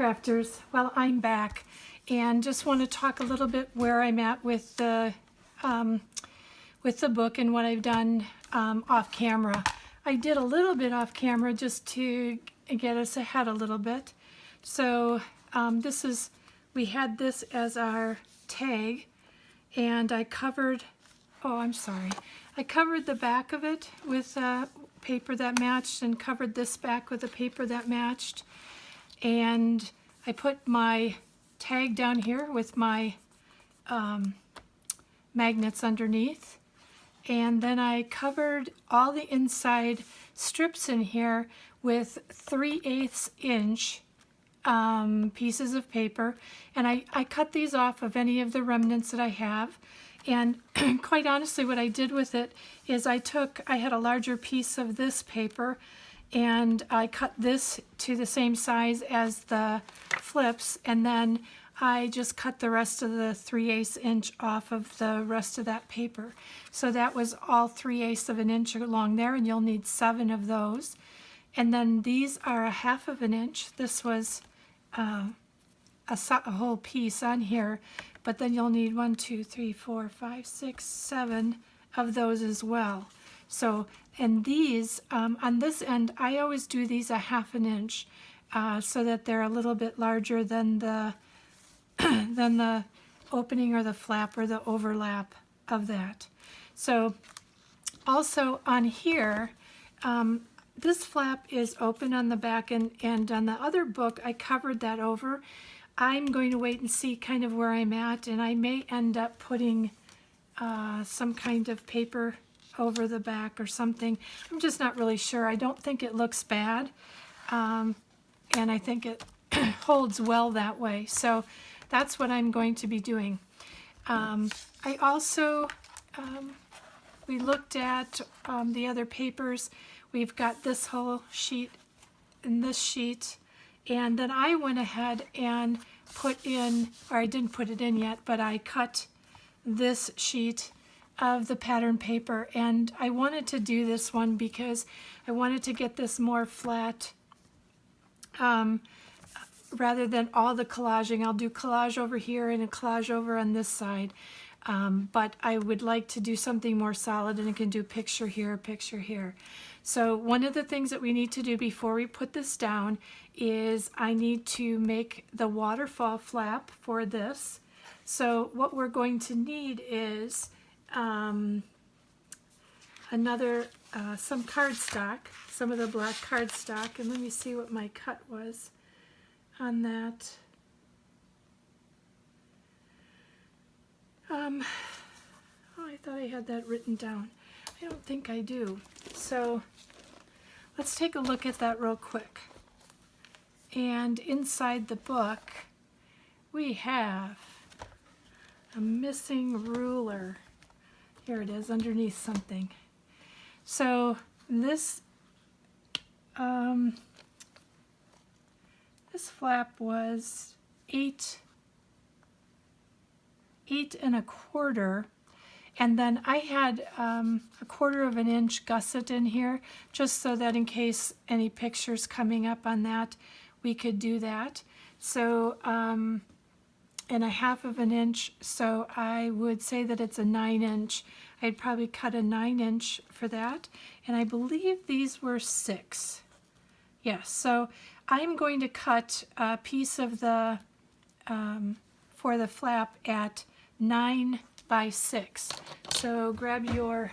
Crafters. Well, I'm back and just want to talk a little bit where I'm at with the book and what I've done off camera. I did a little bit off camera just to get us ahead a little bit. So we had this as our tag, and I covered, I covered the back of it with paper that matched and covered this back with a paper that matched. And I put my tag down here with my magnets underneath. And then I covered all the inside strips in here with 3/8 inch pieces of paper. And I cut these off of any of the remnants that I have. And quite honestly, what I did with it is I had a larger piece of this paper and I cut this to the same size as the flips, and then I just cut the rest of the 3/8 inch off of the rest of that paper. So that was all 3/8 of an inch along there, and you'll need 7 of those. And then these are a 1/2 of an inch. This was a whole piece on here, but then you'll need 1, 2, 3, 4, 5, 6, 7 of those as well. So, and these, on this end, I always do these a 1/2 an inch so that they're a little bit larger than the opening or the flap or the overlap of that. So also on here, this flap is open on the back, and on the other book I covered that over. I'm going to wait and see kind of where I'm at, and I may end up putting some kind of paper over the back or something. I'm just not really sure. I don't think it looks bad, and I think it holds well that way. So that's what I'm going to be doing. I also, we looked at the other papers. We've got this whole sheet and this sheet, and then I went ahead and put in, or I didn't put it in yet, but I cut this sheet of the pattern paper, and I wanted to do this one because I wanted to get this more flat rather than all the collaging. I'll do collage over here and a collage over on this side, but I would like to do something more solid, and I can do picture here, picture here. So one of the things that we need to do before we put this down is I need to make the waterfall flap for this. So what we're going to need is some cardstock, some of the black cardstock, and let me see what my cut was on that. Oh, I thought I had that written down. I don't think I do. So let's take a look at that real quick. And inside the book, we have a missing ruler. Here it is, underneath something. So this this flap was 8 1/4, and then I had a 1/4 of an inch gusset in here, just so that in case any pictures coming up on that, we could do that. So and a 1/2 of an inch, so I would say that it's a 9 inch. I'd probably cut a 9 inch for that, and I believe these were 6. Yes, so I'm going to cut a piece of the for the flap at 9 by 6. So grab your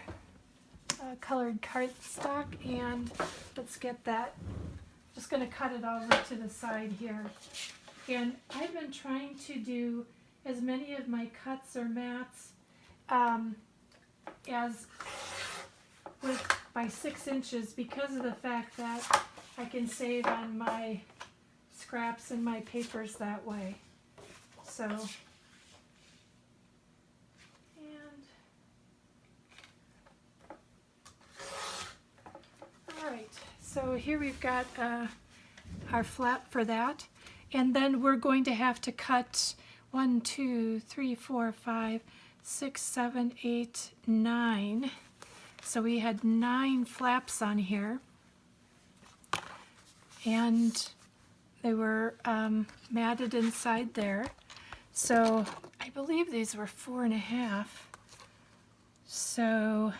colored cardstock and let's get that. Just going to cut it over to the side here. And I've been trying to do as many of my cuts or mats as with my 6 inches, because of the fact that I can save on my scraps and my papers that way. So, and all right, so here we've got our flap for that. And then we're going to have to cut 1, 2, 3, 4, 5, 6, 7, 8, 9. So we had 9 flaps on here. And They were matted inside there. So I believe these were 4.5. So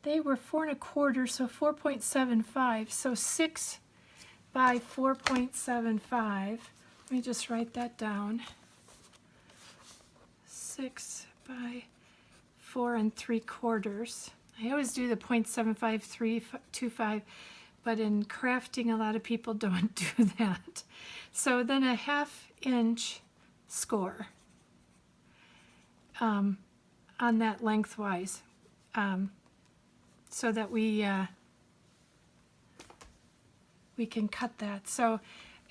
they were 4.25, so 4.75. So 6 by 4.75. Let me just write that down. 6 by 4.75. I always do the 0.7525, but in crafting, a lot of people don't do that. So then a 1/2 inch score on that lengthwise, so that we can cut that. So,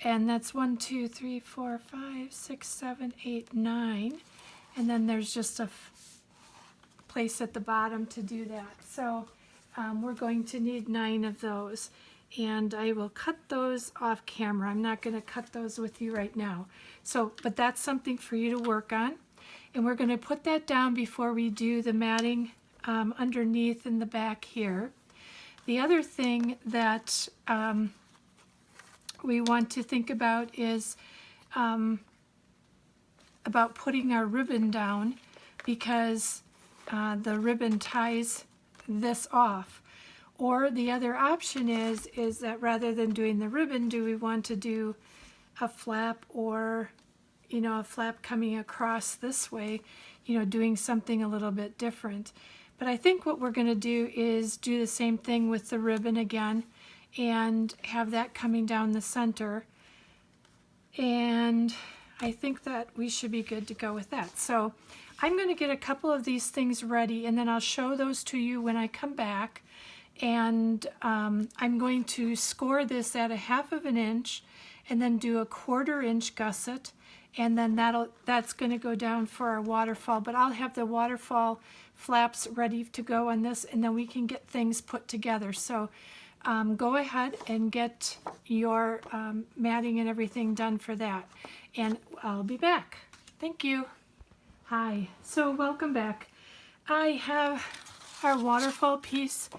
and that's 1, 2, 3, 4, 5, 6, 7, 8, 9, and then there's just a place at the bottom to do that. So we're going to need 9 of those, and I will cut those off camera. I'm not going to cut those with you right now. So, but that's something for you to work on, and we're going to put that down before we do the matting underneath in the back here. The other thing that we want to think about is about putting our ribbon down, because the ribbon ties this off. Or the other option is that rather than doing the ribbon, do we want to do a flap, or a flap coming across this way, doing something a little bit different. But I think what we're going to do is do the same thing with the ribbon again, and have that coming down the center. And I think that we should be good to go with that. So I'm going to get a couple of these things ready, and then I'll show those to you when I come back. And I'm going to score this at a 1/2 inch, and then do a 1/4 inch gusset, and then that's going to go down for our waterfall. But I'll have the waterfall flaps ready to go on this, and then we can get things put together. So go ahead and get your matting and everything done for that, and I'll be back. Thank you. Hi, so welcome back. I have our waterfall piece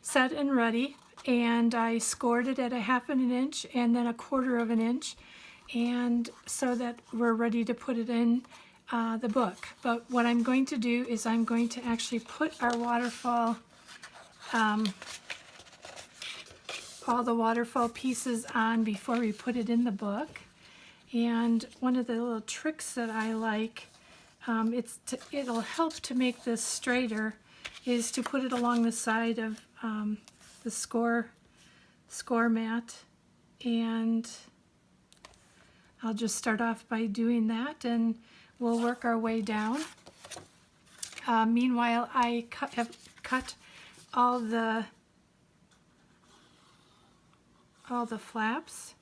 set and ready, and I scored it at a 1/2 inch and then a 1/4 inch, and so that we're ready to put it in the book. But what I'm going to do is I'm going to actually put our waterfall, all the waterfall pieces on before we put it in the book. And one of the little tricks that I like, it'll help to make this straighter, is to put it along the side of the score mat. And I'll just start off by doing that, and we'll work our way down. Meanwhile, I have cut all the flaps,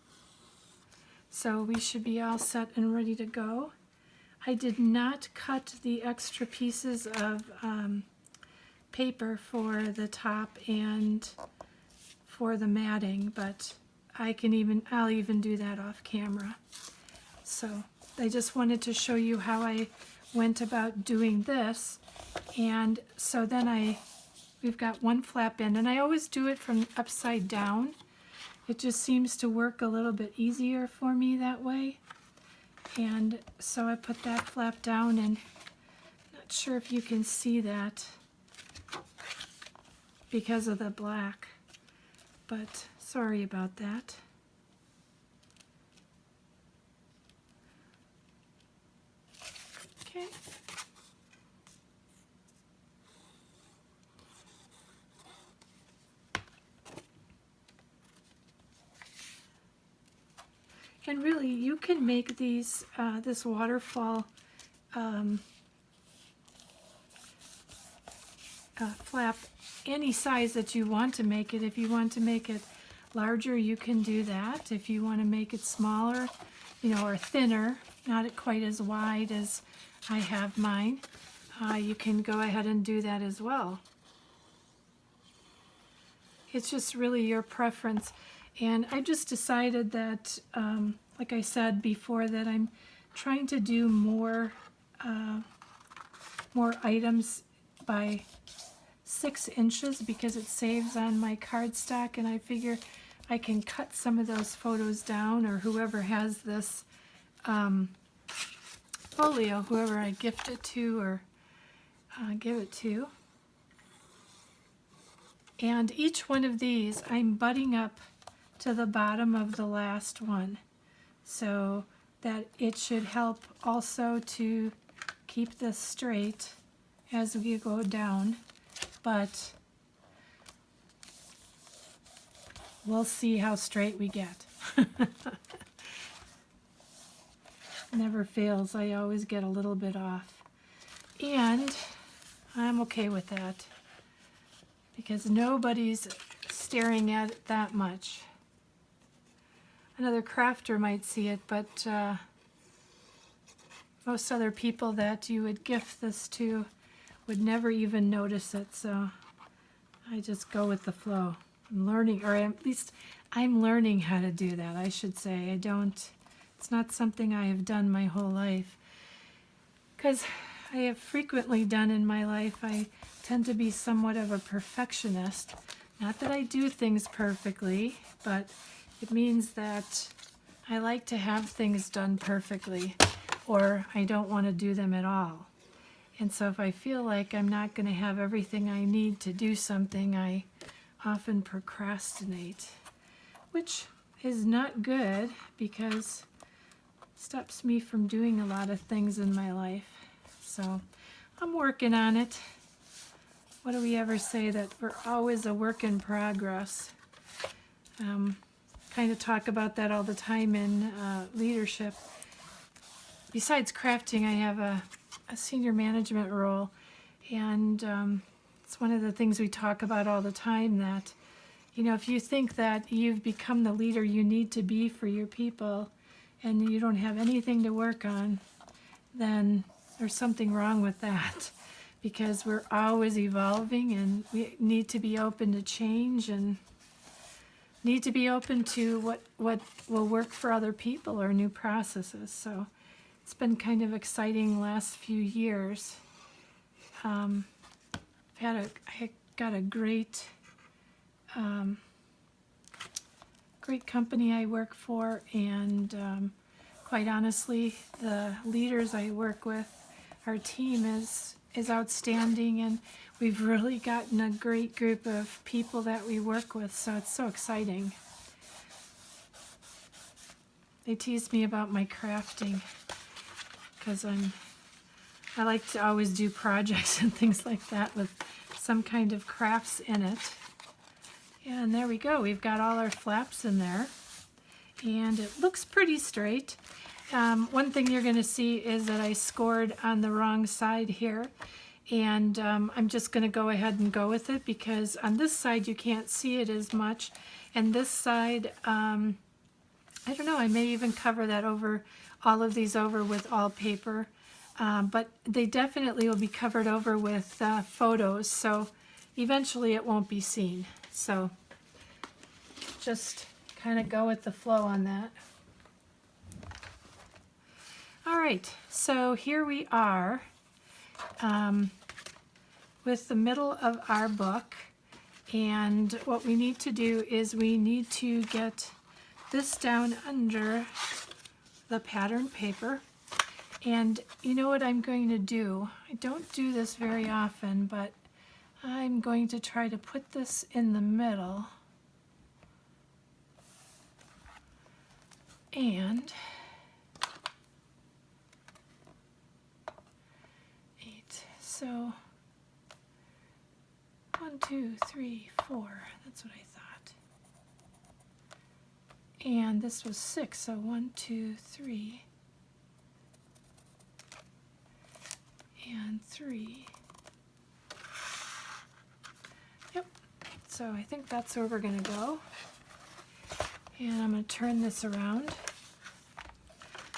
so we should be all set and ready to go. I did not cut the extra pieces of paper for the top and for the matting, but I'll even do that off camera. So I just wanted to show you how I went about doing this. And so then we've got one flap in, and I always do it from upside down. It just seems to work a little bit easier for me that way. And so I put that flap down, and I'm not sure if you can see that because of the black, but sorry about that. Okay. And really, you can make these this waterfall flap any size that you want to make it. If you want to make it larger, you can do that. If you want to make it smaller, or thinner, not quite as wide as I have mine, you can go ahead and do that as well. It's just really your preference. And I just decided that, like I said before, that I'm trying to do more items by 6 inches because it saves on my cardstock, and I figure I can cut some of those photos down, or whoever has this folio, whoever I gift it to or give it to. And each one of these I'm butting up to the bottom of the last one, so that it should help also to keep this straight as we go down, but we'll see how straight we get. Never fails, I always get a little bit off. And I'm okay with that, because nobody's staring at it that much. Another crafter might see it, but most other people that you would gift this to would never even notice it, so I just go with the flow. I'm learning, or at least I'm learning how to do that, I should say. It's not something I have done my whole life, because I have frequently done in my life. I tend to be somewhat of a perfectionist. Not that I do things perfectly, but it means that I like to have things done perfectly, or I don't want to do them at all. And so if I feel like I'm not going to have everything I need to do something, I often procrastinate, which is not good because it stops me from doing a lot of things in my life. So I'm working on it. What do we ever say, that we're always a work in progress? Kind of talk about that all the time in leadership. Besides crafting, I have a senior management role, and it's one of the things we talk about all the time, that, you know, if you think that you've become the leader you need to be for your people and you don't have anything to work on, then there's something wrong with that, because we're always evolving and we need to be open to change and need to be open to what will work for other people or new processes. So it's been kind of exciting last few years. I got a great company I work for, and quite honestly, the leaders I work with, our team is outstanding, and we've really gotten a great group of people that we work with, so it's so exciting. They tease me about my crafting, because I like to always do projects and things like that with some kind of crafts in it. And there we go, we've got all our flaps in there, and it looks pretty straight. One thing you're going to see is that I scored on the wrong side here, and I'm just going to go ahead and go with it, because on this side you can't see it as much, and this side, I don't know, I may even cover that over, all of these over with all paper, but they definitely will be covered over with photos, so eventually it won't be seen. So just kind of go with the flow on that. All right, so here we are with the middle of our book, and what we need to do is we need to get this down under the pattern paper. And you know what I'm going to do? I don't do this very often, but I'm going to try to put this in the middle. And 8. So 1, 2, 3, 4. That's what I thought. And this was 6. So 1, 2, 3, and 3. Yep. So I think that's where we're going to go. And I'm going to turn this around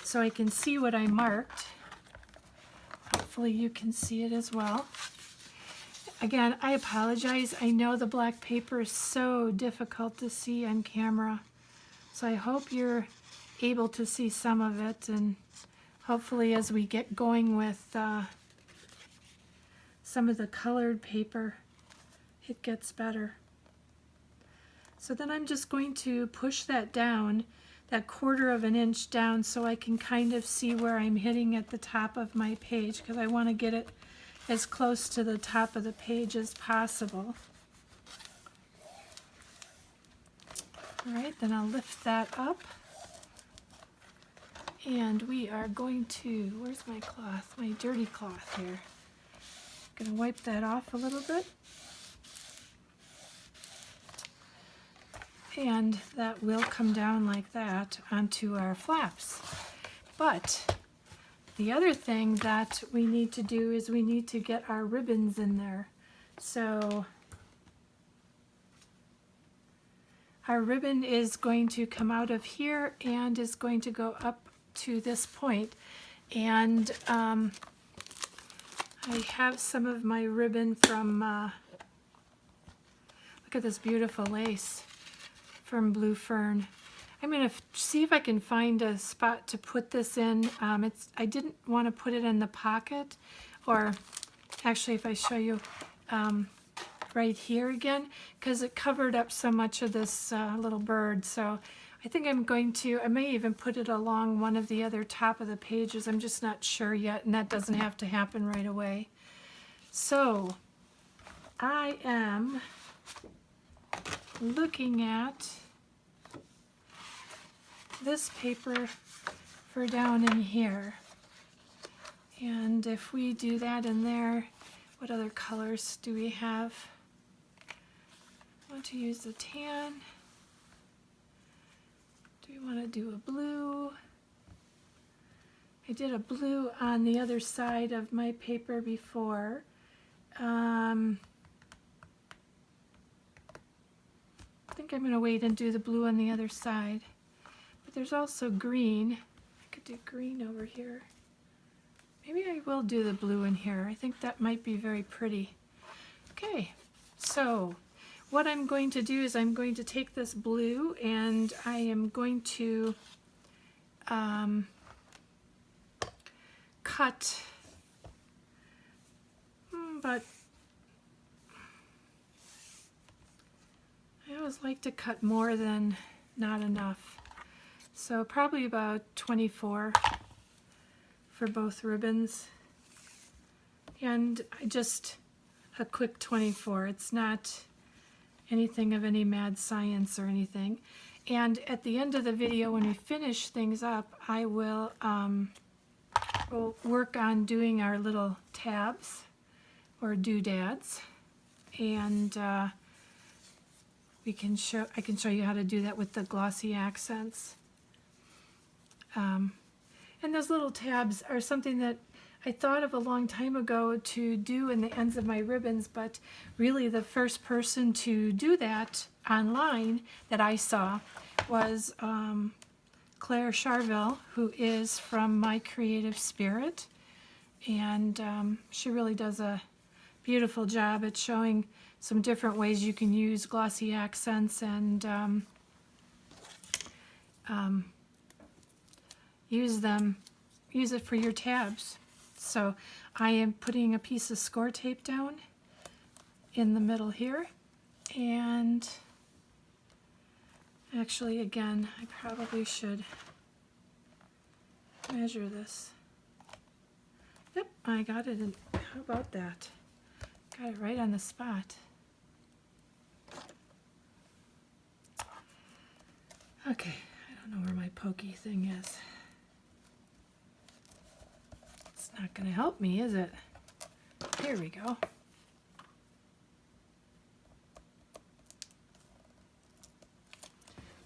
so I can see what I marked. Hopefully you can see it as well. Again, I apologize. I know the black paper is so difficult to see on camera. So I hope you're able to see some of it, and hopefully as we get going with some of the colored paper, it gets better. So then I'm just going to push that down, that 1/4 of an inch down, so I can kind of see where I'm hitting at the top of my page, because I want to get it as close to the top of the page as possible. All right, then I'll lift that up. And we are going to, where's my cloth? My dirty cloth here. I'm going to wipe that off a little bit. And that will come down like that onto our flaps. But the other thing that we need to do is we need to get our ribbons in there. So our ribbon is going to come out of here and is going to go up to this point. And I have some of my ribbon from, look at this beautiful lace from Blue Fern. I'm going to see if I can find a spot to put this in. I didn't want to put it in the pocket, or actually if I show you right here again, because it covered up so much of this little bird. So I think I'm going to, I may even put it along one of the other top of the pages. I'm just not sure yet, and that doesn't have to happen right away. So I am looking at this paper for down in here. And if we do that in there, what other colors do we have? I want to use the tan. Do we want to do a blue? I did a blue on the other side of my paper before. I think I'm going to wait and do the blue on the other side. But there's also green. I could do green over here. Maybe I will do the blue in here. I think that might be very pretty. Okay, so what I'm going to do is I'm going to take this blue and I am going to cut, but I always like to cut more than not enough. So probably about 24 for both ribbons. And I just, a quick 24. It's not anything of any mad science or anything. And at the end of the video, when we finish things up, I will we'll work on doing our little tabs or doodads, and I can show you how to do that with the glossy accents. And those little tabs are something that I thought of a long time ago to do in the ends of my ribbons, but really the first person to do that online that I saw was Claire Charville, who is from My Creative Spirit, and she really does a beautiful job at showing some different ways you can use glossy accents and use it for your tabs. So I am putting a piece of score tape down in the middle here, and actually again I probably should measure this. Yep, I got it in, how about that? Got it right on the spot. Okay, I don't know where my pokey thing is. It's not going to help me, is it? Here we go.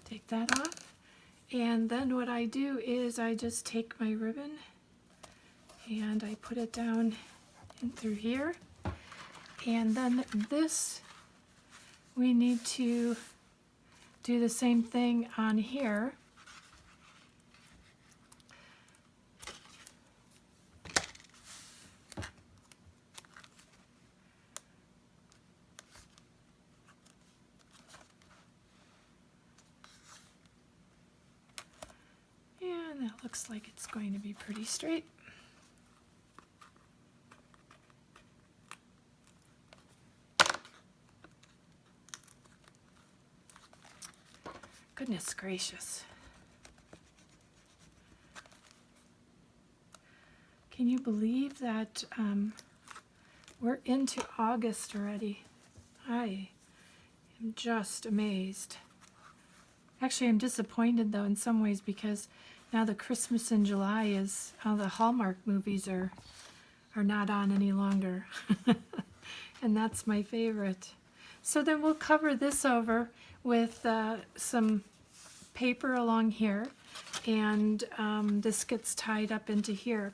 Take that off. And then what I do is I just take my ribbon and I put it down in through here. And then this, we need to do the same thing on here. And that looks like it's going to be pretty straight. Goodness gracious. Can you believe that we're into August already? I am just amazed. Actually, I'm disappointed though in some ways because now the Christmas in July is, the Hallmark movies are not on any longer. And that's my favorite. So then we'll cover this over with some paper along here, and this gets tied up into here.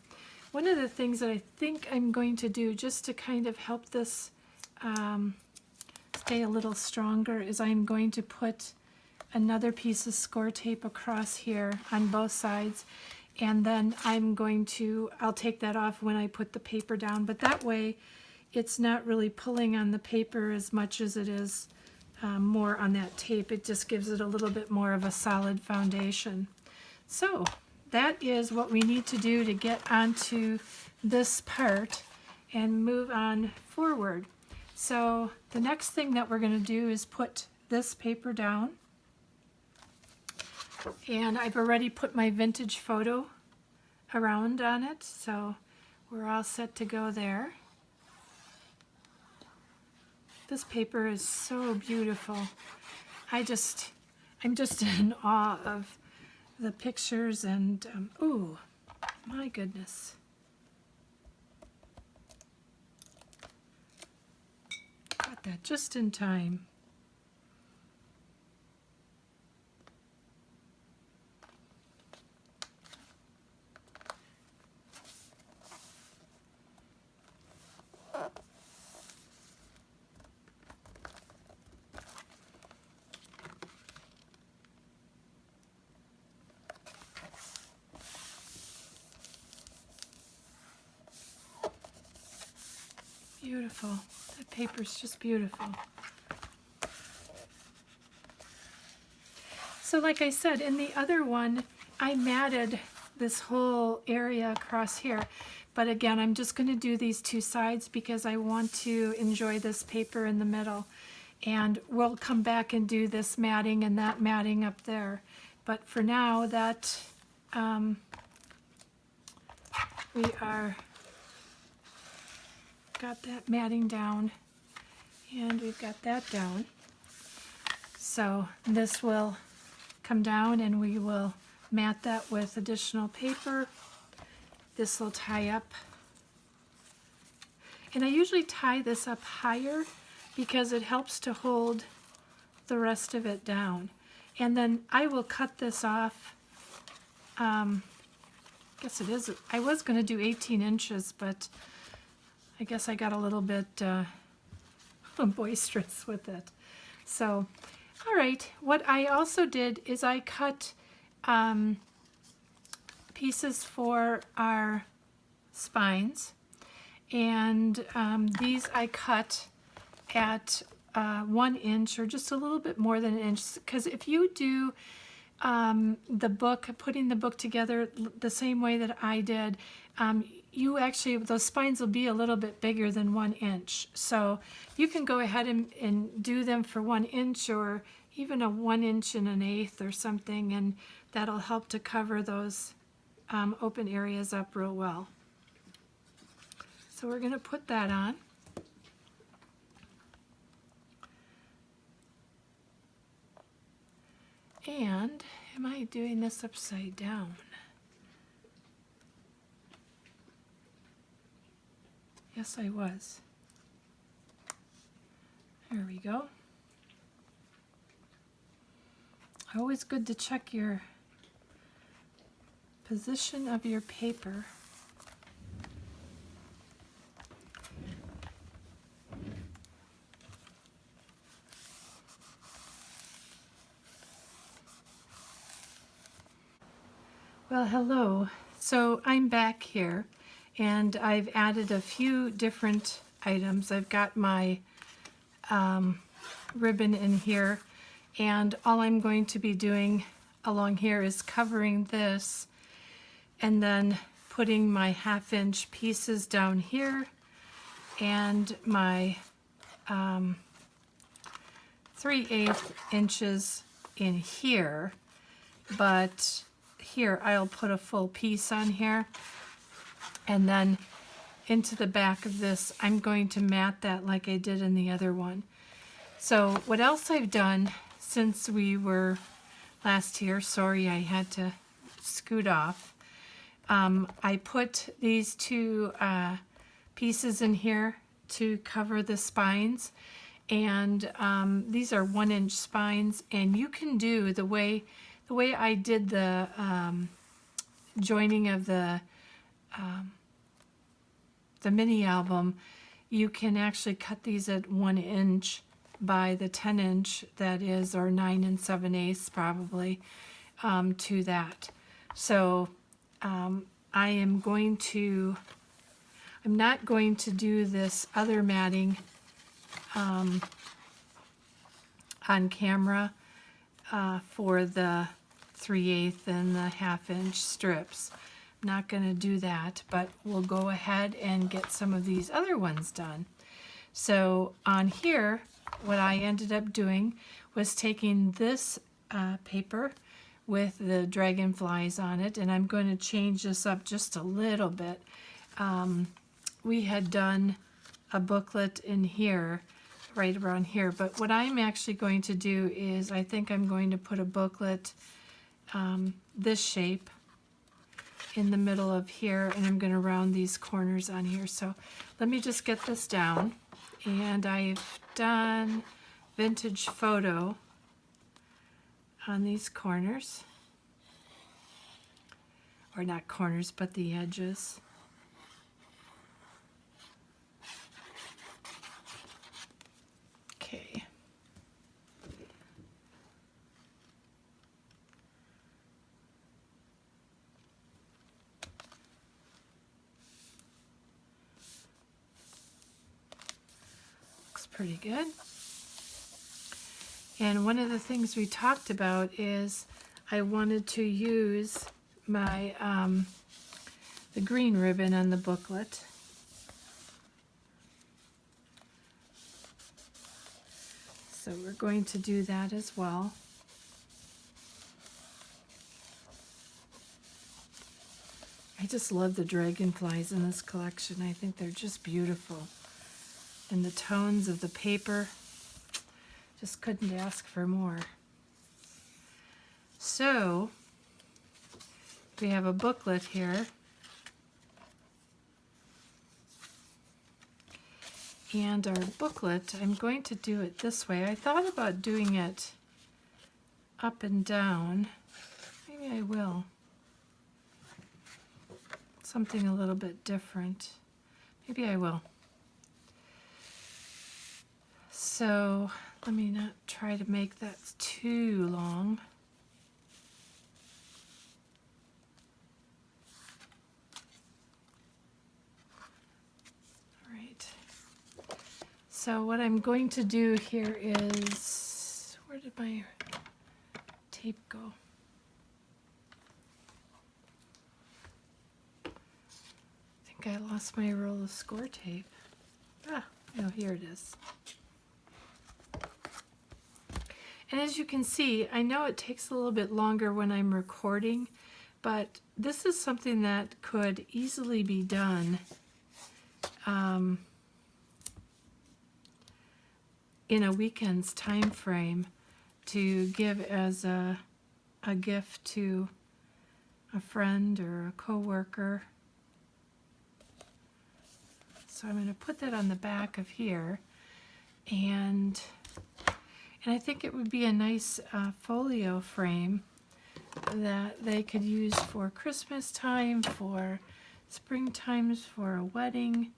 One of the things that I think I'm going to do just to kind of help this stay a little stronger is I'm going to put another piece of score tape across here on both sides, and then I'll take that off when I put the paper down, but that way it's not really pulling on the paper as much as it is more on that tape. It just gives it a little bit more of a solid foundation. So that is what we need to do to get onto this part and move on forward. So the next thing that we're going to do is put this paper down. And I've already put my vintage photo around on it, so we're all set to go there. This paper is so beautiful. I'm just in awe of the pictures, and ooh, my goodness. Got that just in time. Beautiful. That paper's just beautiful. So like I said, in the other one, I matted this whole area across here. But again, I'm just going to do these two sides because I want to enjoy this paper in the middle. And we'll come back and do this matting and that matting up there. But for now, that we are got that matting down, and we've got that down. So this will come down and we will mat that with additional paper. This will tie up. And I usually tie this up higher because it helps to hold the rest of it down. And then I will cut this off. I guess it is, I was going to do 18 inches, but I guess I got a little bit boisterous with it. So, all right, what I also did is I cut pieces for our spines, and these I cut at 1 inch or just a little bit more than an inch, because if you do the book, putting the book together the same way that I did, you actually, those spines will be a little bit bigger than 1 inch. So you can go ahead and do them for 1 inch or even a 1 inch and 1/8 or something, and that'll help to cover those open areas up real well. So we're going to put that on. And am I doing this upside down? Yes, I was. There we go. Always good to check your position of your paper. Well, hello. So I'm back here, and I've added a few different items. I've got my ribbon in here, and all I'm going to be doing along here is covering this and then putting my 1/2 inch pieces down here and my 3/8 inches in here, but here I'll put a full piece on here, and then into the back of this I'm going to mat that like I did in the other one. So what else I've done since we were last here, sorry I had to scoot off, I put these two pieces in here to cover the spines, and these are 1-inch spines, and you can do the way I did the joining of the mini album. You can actually cut these at 1 inch by the 10 inch that is, or 9 7/8 probably, to that. So I'm not going to do this other matting on camera for the 3/8 and the 1/2 inch strips. I'm not going to do that, but we'll go ahead and get some of these other ones done. So on here, what I ended up doing was taking this paper with the dragonflies on it, and I'm going to change this up just a little bit. We had done a booklet in here, right around here, but what I'm actually going to do is I think I'm going to put a booklet this shape in the middle of here, and I'm going to round these corners on here. So let me just get this down, and I've done vintage photo on these corners, or not corners but the edges. Okay. Looks pretty good. And one of the things we talked about is I wanted to use my the green ribbon on the booklet. So we're going to do that as well. I just love the dragonflies in this collection. I think they're just beautiful. And the tones of the paper, just couldn't ask for more. So we have a booklet here. And our booklet, I'm going to do it this way. I thought about doing it up and down. Maybe I will. Something a little bit different. Maybe I will. So let me not try to make that too long. All right. So what I'm going to do here is, where did my tape go? I think I lost my roll of score tape. Ah, oh, here it is. And as you can see, I know it takes a little bit longer when I'm recording, but this is something that could easily be done in a weekend's time frame to give as a gift to a friend or a coworker. So I'm going to put that on the back of here, and I think it would be a nice folio frame that they could use for Christmas time, for springtime, for a wedding,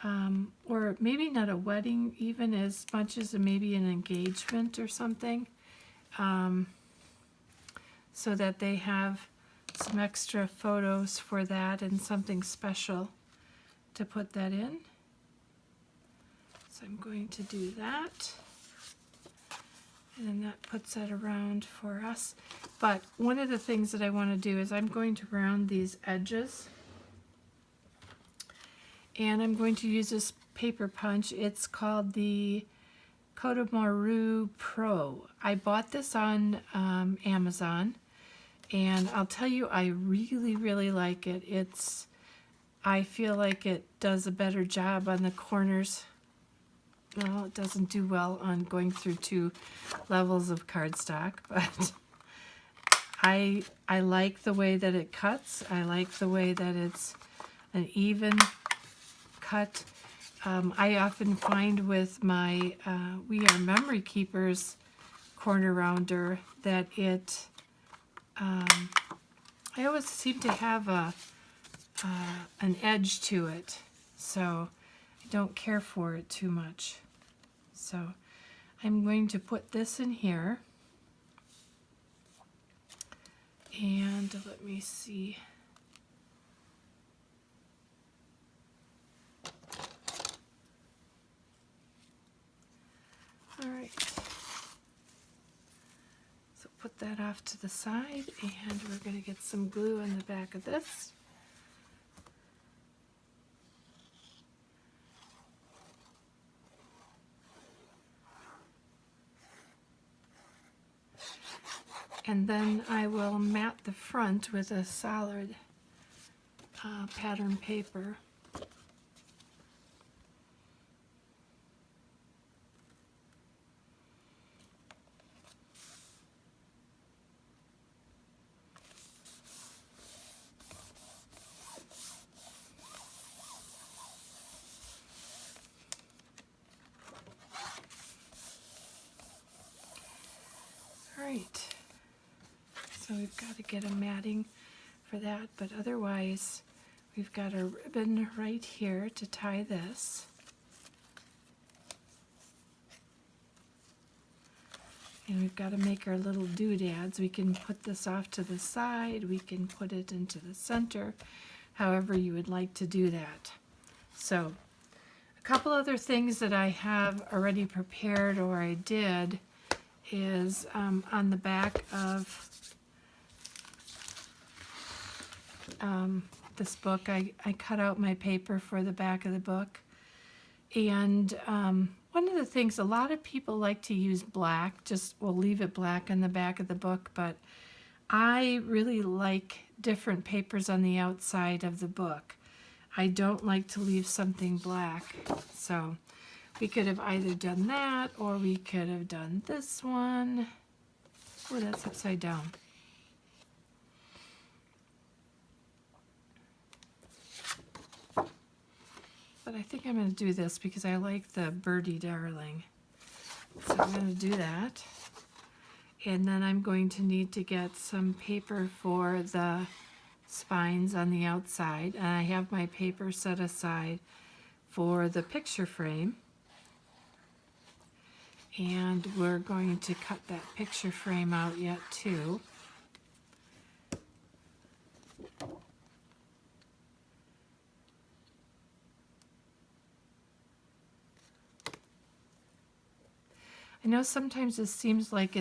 or maybe not a wedding, even as much as maybe an engagement or something, so that they have some extra photos for that and something special to put that in. So I'm going to do that. And that puts that around for us. But one of the things that I want to do is I'm going to round these edges. And I'm going to use this paper punch. It's called the Kodomaru Pro. I bought this on Amazon, and I'll tell you, I really, really like it. I feel like it does a better job on the corners. Well, it doesn't do well on going through 2 levels of cardstock, but I like the way that it cuts. I like the way that it's an even cut. I often find with my We Are Memory Keepers corner rounder that I always seem to have an edge to it, so I don't care for it too much. So I'm going to put this in here, and let me see. All right, so put that off to the side, and we're going to get some glue on the back of this. And then I will mat the front with a solid pattern paper. All right. So we've got to get a matting for that, but otherwise we've got a ribbon right here to tie this. And we've got to make our little doodads. We can put this off to the side, we can put it into the center, however you would like to do that. So a couple other things that I have already prepared, or I did, is on the back of this book, I cut out my paper for the back of the book. And one of the things, a lot of people like to use black, we'll leave it black on the back of the book, but I really like different papers on the outside of the book. I don't like to leave something black. So we could have either done that, or we could have done this one. Oh, that's upside down. But I think I'm going to do this because I like the Birdie Darling. So I'm going to do that. And then I'm going to need to get some paper for the spines on the outside. And I have my paper set aside for the picture frame. And we're going to cut that picture frame out yet too. I know sometimes it seems like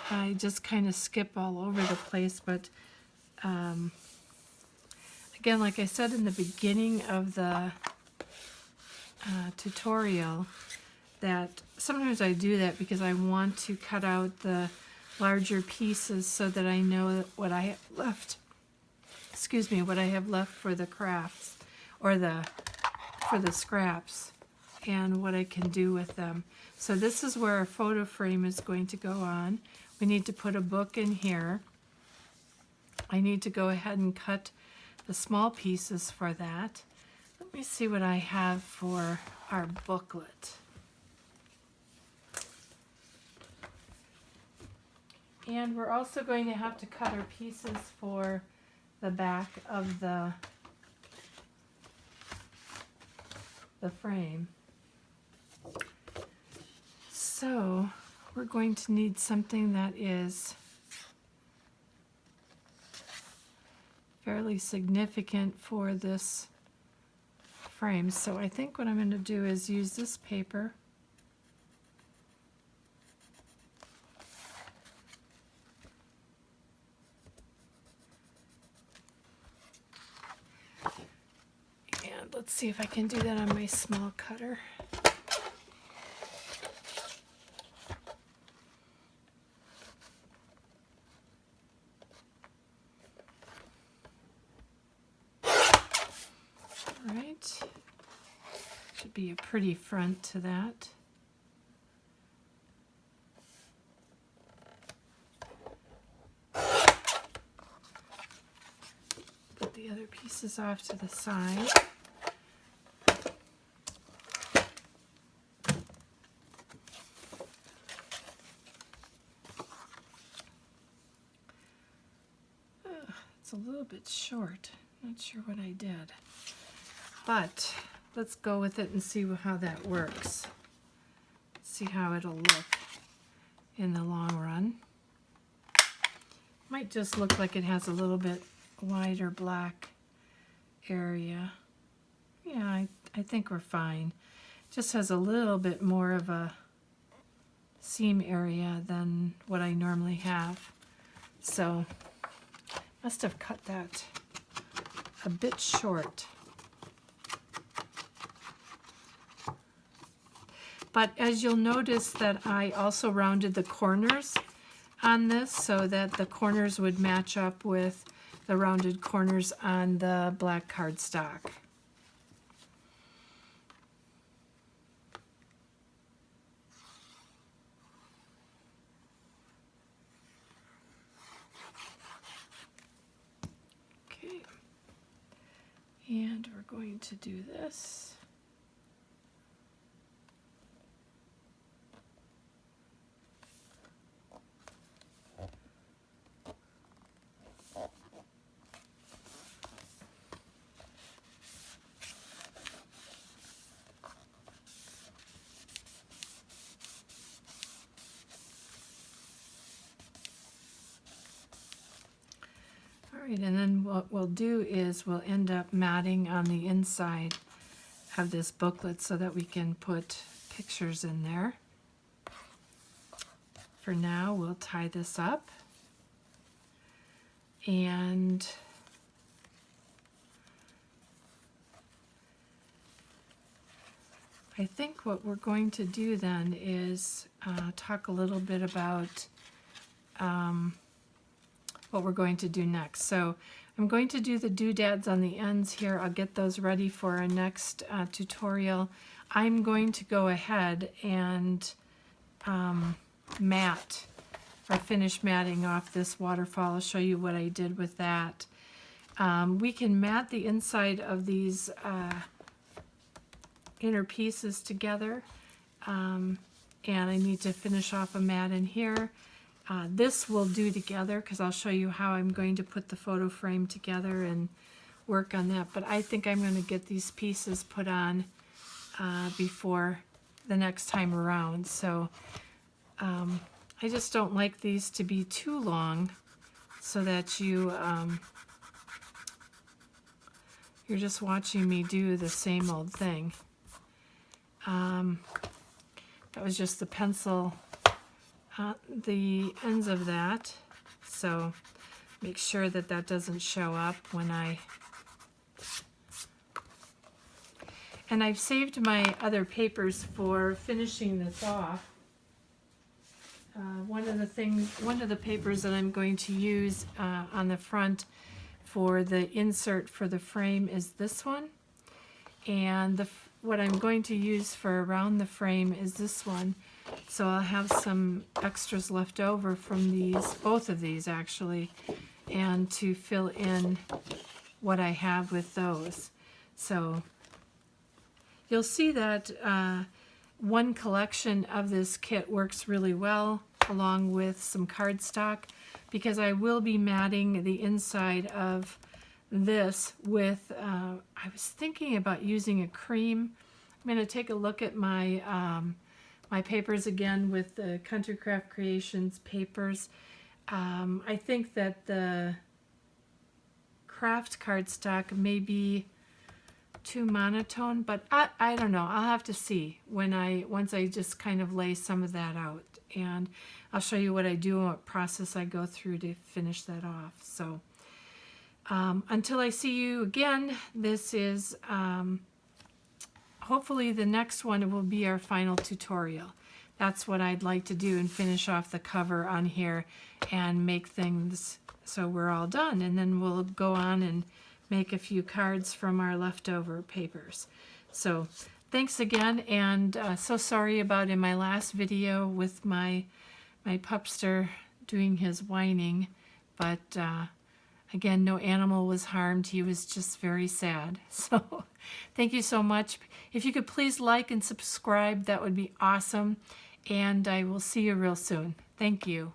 I just kind of skip all over the place, but again, like I said in the beginning of the tutorial, that sometimes I do that because I want to cut out the larger pieces so that I know what I have left, what I have left for the crafts, or for the scraps, and what I can do with them. So this is where our photo frame is going to go on. We need to put a book in here. I need to go ahead and cut the small pieces for that. Let me see what I have for our booklet. And we're also going to have to cut our pieces for the back of the frame. So we're going to need something that is fairly significant for this frame. So I think what I'm going to do is use this paper. And let's see if I can do that on my small cutter. should be a pretty front to that. Put the other pieces off to the side. It's a little bit short. Not sure what I did. But let's go with it and see how that works. See how it'll look in the long run. Might just look like it has a little bit wider black area. Yeah, I think we're fine. Just has a little bit more of a seam area than what I normally have. So, must have cut that a bit short. But as you'll notice that I also rounded the corners on this so that the corners would match up with the rounded corners on the black cardstock. Okay, and we're going to do this. All right, and then what we'll do is we'll end up matting on the inside of this booklet so that we can put pictures in there. For now, we'll tie this up. And I think what we're going to do then is talk a little bit about what we're going to do next. So I'm going to do the doodads on the ends here. I'll get those ready for our next tutorial. I'm going to go ahead and mat or finish matting off this waterfall. I'll show you what I did with that. We can mat the inside of these inner pieces together, and I need to finish off a mat in here. This will do together because I'll show you how I'm going to put the photo frame together and work on that. But I think I'm going to get these pieces put on before the next time around. So I just don't like these to be too long so that you're just watching me do the same old thing. That was just the pencil, the ends of that, so make sure that that doesn't show up when and I've saved my other papers for finishing this off. One of the papers that I'm going to use on the front for the insert for the frame is this one, and what I'm going to use for around the frame is this one. So I'll have some extras left over from these, both of these actually, and to fill in what I have with those. So you'll see that one collection of this kit works really well along with some cardstock, because I will be matting the inside of this with, I was thinking about using a cream. I'm going to take a look at my my papers again with the Country Craft Creations papers. I think that the craft cardstock may be too monotone, but I don't know. I'll have to see once I just kind of lay some of that out, and I'll show you what I do and what process I go through to finish that off. So until I see you again, this is hopefully the next one will be our final tutorial. That's what I'd like to do, and finish off the cover on here and make things so we're all done, and then we'll go on and make a few cards from our leftover papers. So thanks again, and so sorry about in my last video with my pupster doing his whining, but again, no animal was harmed. He was just very sad. So thank you so much. If you could please like and subscribe, that would be awesome, and I will see you real soon. Thank you.